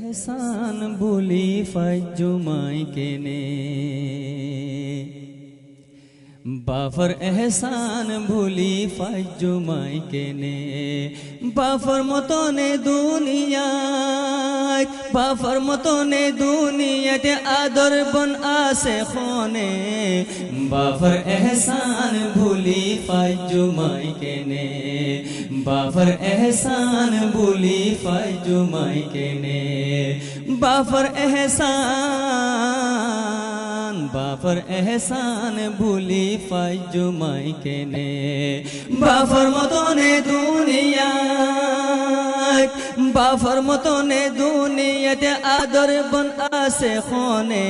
এহসান বলি ফাইজুমাই কেনে বাফর এহসান ভুলি ফাইজুমাই কেনে বাফর মতনে দুনিয়ায় বাফর মতনে দুনিয়াতে আদর বন আসে খনে বাফর এহসান ভুলি ফাইজুমাই কেনে বাফর এহসান ভুলি ফাইজুমাই কেনে বাফর এহসান বাফর এহসান ভুলি ফাইজুমাই কেনে বাফর মতনে দুনিয়ায় বাফর মতনে দুনিয়াতে আদর বন আসে খনে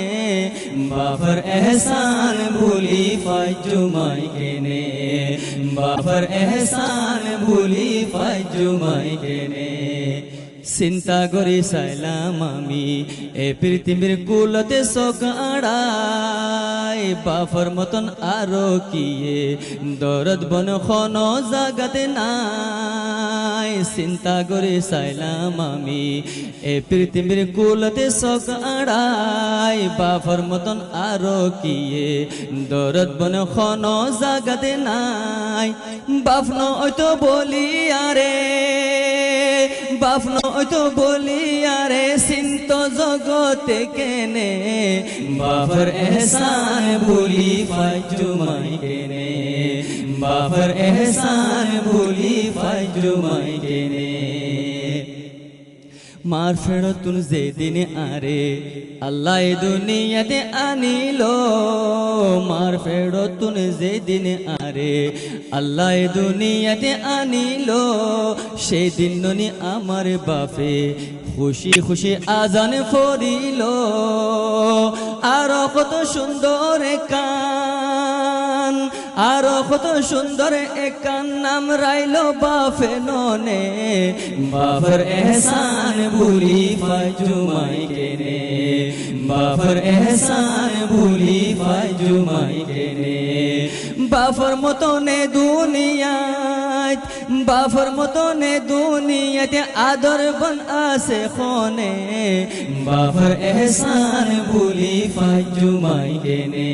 বাফর এহসান ভুলি ফাইজুমাই কেনে বাফর এহসান ভুলি ফাইজুমাই কেনে চিন্তা করি চাইলাম আমি এ পৃথিবীর কুলতে চোখ আড়াই বাফর মতন আরো কিয়ে দরদ বন খন জাগাতে নাই চিন্তা করে চাইলাম আমি এ পৃথিবীর কুলতে চোখ আড়াই বাফর মতন আরো কিয়ে দরদ বন খন জাগাতে নাই বাফন ওইতো বলি আরে বাফন ওইতো বলি আরে চিন্ত জগতে কেনে বাফর এহসান ভুলি ফাইজুমাই কেনে বাফর এহসান ভুলি ফাইজুমাই কেনে মার ফেরতুন যেদিনে আরে আল্লাহ এ দুনিয়াতে আনিলো মার ফেরতুন যেদিনে আরে আল্লাহ এ দুনিয়াতে আনিলো সেদিন ননি আমার বাপে খুশি খুশি আজান ফরিল আরো কত সুন্দর কান আরো কত সুন্দর কান নাম রাইলো বাফে ননে বাফর এহসান ভুলি ফাইজুমাই কেনে বাফর এহসান ভুলি ফাইজুমাই কেনে বাফর মতনে দুনিয়ায় বাফর মতনে দুনিয়াতে আদর বন আসে খনে বাফর এহসান ভুলি ফাইজুমাই কেনে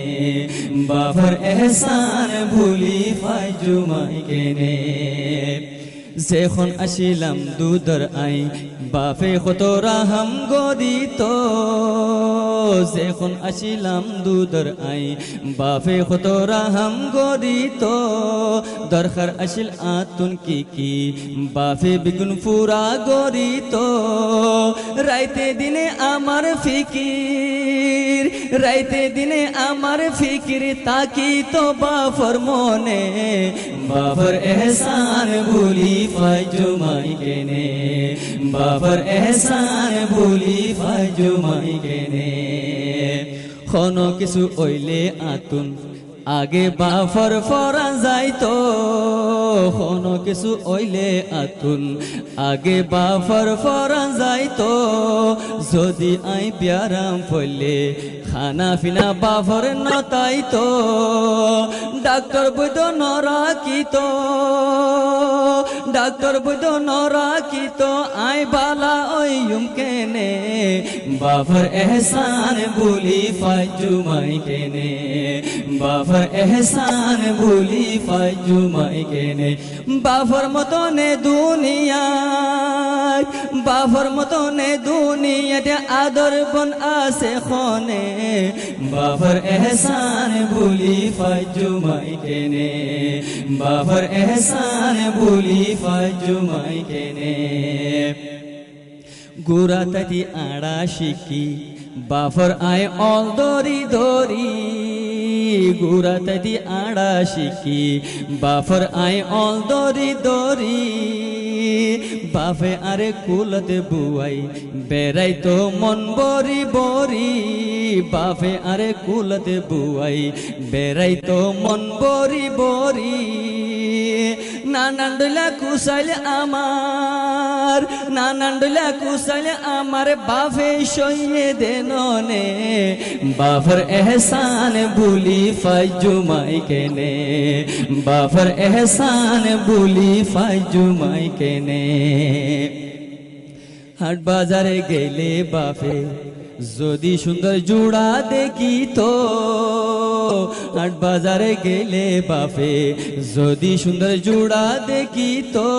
বাফর এহসান ভুলি ফাইজুমাই কেনে যেখন আসিলাম দুধর আই বাপে কত রাহাম গদিত যেখন আসিলাম দুধর আই বাপে কত রাহাম গদিত দরকার আসিল আতুন কি বাপে বিগুন ফুরা গরিত রাইতে দিনে আমার ফিকির রাইতে দিনে আমার ফিকির তাকি তো বাফর মনে বাফর এহসান ভুলি ফাইজুমাই কেনে বাফর এহসান ভুলি ফাইজুমাই কেনে খন কিছু ওইলে আতুন আগে বাফর ফরা যাইতো খন কিছু ওইলে আতুন আগে বাফর ফরা যাইতো যদি আই বিয়ারাম ফলে খানা ফিনা বাফর নতাইতো ডাক্তার বৈদ্য নরাকিত ডাক্তার বৈদ্য নরাকিত আই বালা ওইম কেনে বাফর এহসান ভুলি ফাইজুমাই কেনে বাফর এহসান ভুলি ফাইজুমাই কেনে বাফর মতনে দুনিয়ায় বাফর মতনে দুনিয়াতে আদর বন আসে খনে বাফর এহসান ভুলি ফাইজুমাই কেনে বাফর এহসান ভুলি ফাইজুমাই কেনে গুরা তাতি আড়া শিকি বাফর আয় অল দরি দরি গুরা তাতি আড়া শিকি বাফর আয় অল দরি দরি বাফে আরে কুলতে বুয়াই বেড়াই তো মন বরি বরি বাফে আরে কুলতে বুয়াই বেড়াই তো মন বরি বরি নানান্ডলা কুশাইলে আমার নানান্ডলা কুশাইলে আমার বাফে সইয়ে দেননে বাফর এহসান ভুলি ফাইজুমাই কেনে বাফর এহসান ভুলি ফাইজুমাই কেনে হাট বাজারে গেলে বাপে যদি সুন্দর জোড়া দেখি তো, হাট বাজারে গেলে বাপে যদি সুন্দর জোড়া দেখি তো,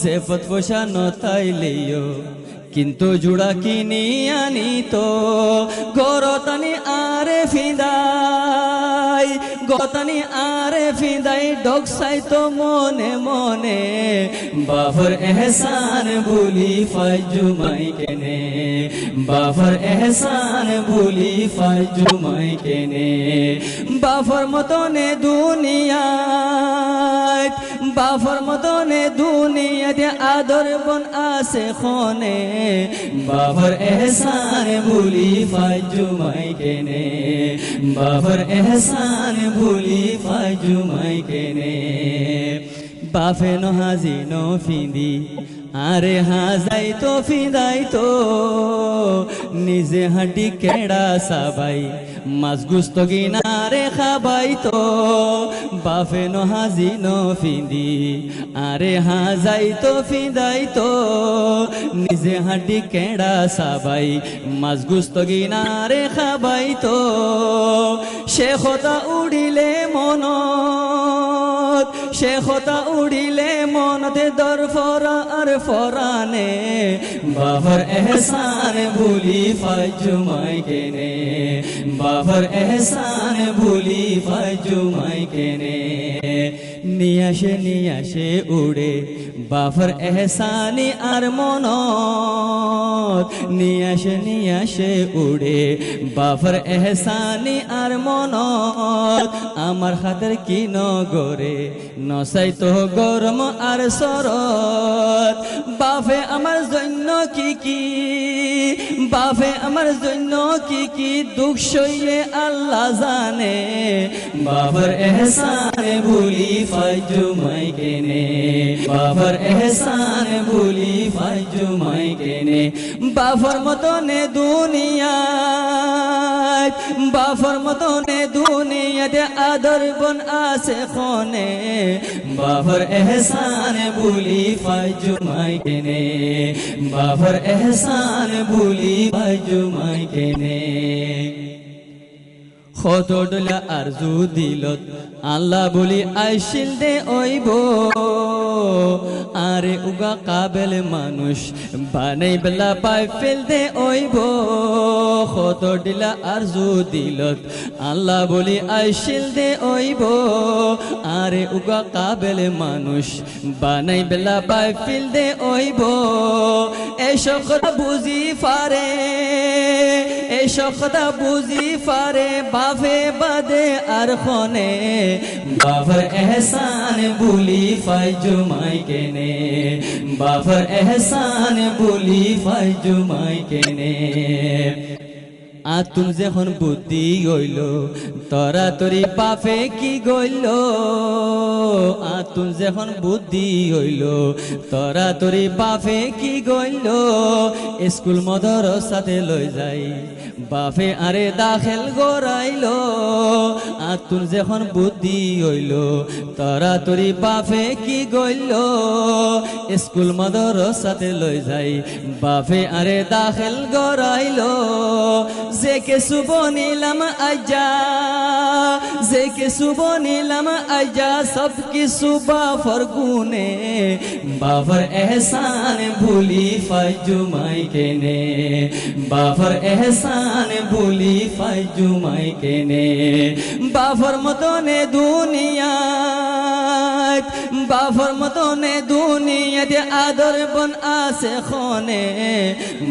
জেফত পয়সা নতাইলেও কিন্তু জোড়া কিনি আনি তো, গরতানি আরে ফিদাই, গতানি আরে ফিদাই, ডকসাই তো মনে মনে, বাফর এহসান ভুলি ফাজুমাই কেনে, বাফর এহসান ভুলি ফাজুমাই কেনে, বাফর মতনে দুনিয়ায়, বাফর মতনে দুনিয়াতে আদর বন আছে খনে, বাফর এহসান ভুলি ফাজুমাই কেনে, বাফর এহসান ভুলি ফাজুমাই কেনে, বাফে নহাজি নো ফিন্দি আরে হাজাই তো ফিদাই তো, নিজে হাঁটি কেড়া সাবাই মাছ গুস্ত গিনারে খাবাই তো, বাফে নহাজি নো ফিন্দি আরে হাজাই তো ফিদাই তো, নিজে হাঁটি কেড়া সাবাই মাছ গুস্ত গিনারে খাবাই তো, সে কথা উড়িলে মনত, সে কথা উড়িলে মনতে দর ফরা আর ফরানে, বাফর এহসান ভুলি ফাজুমাই কেনে, বাফর এহসান ভুলি ফাজুমাই কেনে, নিয়াসে উড়ে বাফর এহসানি আর মনত, নিয়াসে উড়ে বাফর এহসানি আর মনত, আমার হাতের কি নগরে নসাই তো গরম আর শরৎ, বাফে আমার জন্য কি কি, বাফে আমার জন্য কি কি দুঃখ সইয়ে আল্লাহ জানে, বাফর এহসান ভুলি ফাজুমাই কেনে, বাফর এহসান ভুলি ফাজুমাই কেনে, বাফর মতনে দুনিয়ায়, বাফর মতনে দুনিয়াতে আদর বন আছে খনে, বাফর এহসান ভুলি ফাজুমাই কেনে, বাফর এহসান ভুলি ফাজুমাই কেনে, খতডলা আরজু দিলত আল্লাহ বলি আইসিল দে ওইব, আরে উগা কাবেল মানুষ বানাই বেলা পাই ফেল দে ওইব, খতডলা আরজু দিলত আল্লাহ বলি আইসিল দে ওইব, আরে উগা কাবেল মানুষ বানাই বেলা পাই ফেল দে ওইব, এসব কথা বুঝি পারে, এসব কথা বুঝি পারে বাফে বাদে আর খনে, বাফর এহসান ভুলি ফাজুমাই কেনে, বাফর এহসান ভুলি ফাজুমাই কেনে, আতুন যখন বুদ্ধি গইল তরা তরি বাফে কি গইল, আতুন যখন বুদ্ধি হইল তরা তরি বাফে কি গইল, স্কুল মদরসাতে লই যাই বাফে আরে দাখিল গরাইল, আতুন যখন বুদ্ধি হইল তরা তরি বাফে কি গইল, স্কুল মদরসাতে লই যাই বাফে আরে দাখিল গরাইল, যে কে শুভ নিলাম আজা, যে কে শুভ নিলাম আজা সব কিছু বাফর গুনে, বাফর এহসান ভুলি ফাজুমাই কেনে, বাফর এহসান ভুলি ফাজুমাই কেনে, বাফর মতনে দুনিয়াত, বাফর মতনে দুনিয়াতে আদর বন আছে খনে,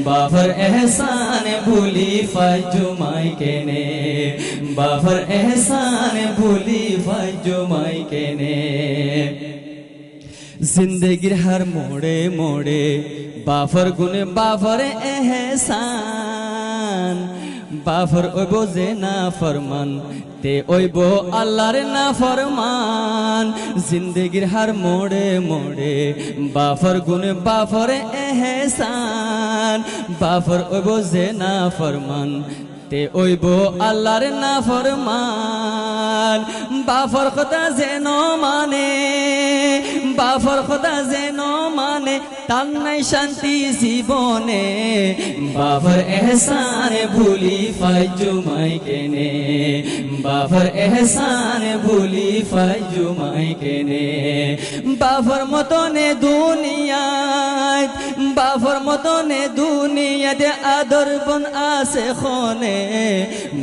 বাফর এহসান ভুলি ফাজুমাই কেনে, বাফর এহসান ভুলি ফাজুমাই কেনে, জিন্দগির হর মোড়ে মোড়ে বাফর গুনে বাফর এহসান, বাফর ওইব যে না ফরমান তে ওইব আল্লাহর না ফরমান, জিন্দগির হর মোড়ে মোড়ে বাফর গুনে বাফর এহসান, বাফর ওইব যে না ফরমান তে ওইব আল্লাহর নাফরমান বাফর কথা যেন মানে বাফর কথা যেন মানে তার নাই শান্তি জীবনে বাফর এহসান ভুলি ফাইজুমাই কেনে বাফর এহসান ভুলি ফাইজুমাই কেনে বাফর মতনে দুনিয়ায় বাফর মতনে দুনিয়াতে আদর বন আছে খনে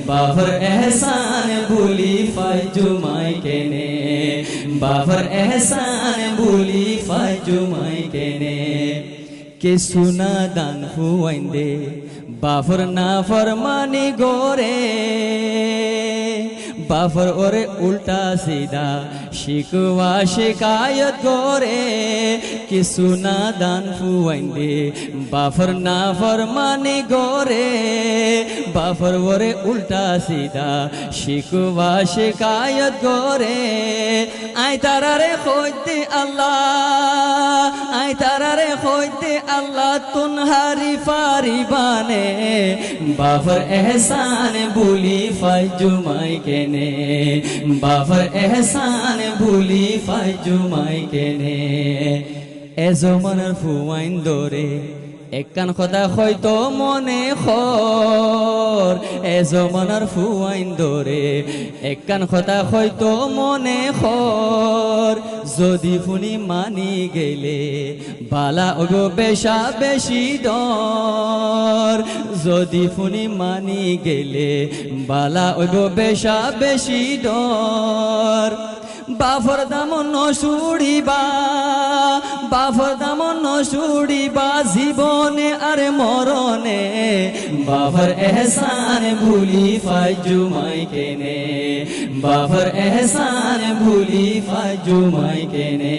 বাফর এহসান ভুলি ফাইজুমাই কেনে বাফর এহসান ভুলি ফাইজুমাই কেনে কে সুনা দান হুয়াইন্দে বাফর না ফরমানি গোরে বাফর ওরে উল্টা সিধা শিকওয়া শিকায়ত গোরে কে সুনা দান হুয়াইন্দে বাফর না ফরমানি গোরে বাফর ওরে উল্টা সিধা শিকওয়া শিকায়ত গোরে আই তারারে খোঁজতে আল্লাহ আই তারারে খোঁজতে আল্লাহ তুনহারি ফারিবানে বাফর এহসান ভুলি ফাইজুমাই কেনে বাফর এহসান ভুলি ফাইজুমাই কেনে এ জমানার ফুয়াইন দরে একখান কথা হয়তো মনে খর এ জমানার ফুয়াইন দরে একখান কথা হয়তো মনে খর যদি ফুনি মানি গেলে বালা ওগো বেশা বেশি ডর যদি ফুনি মানি গেলে বালা ওগো বেশা বেশি ডর বাফর দাম নসুড়িবা বাফর দাম নসুড়িবা জীবনে আর মরণে বাফর এহসান ভুলি ফাইজুমাই কেনে বাফর এহসান ভুলি ফাইজুমাই কেনে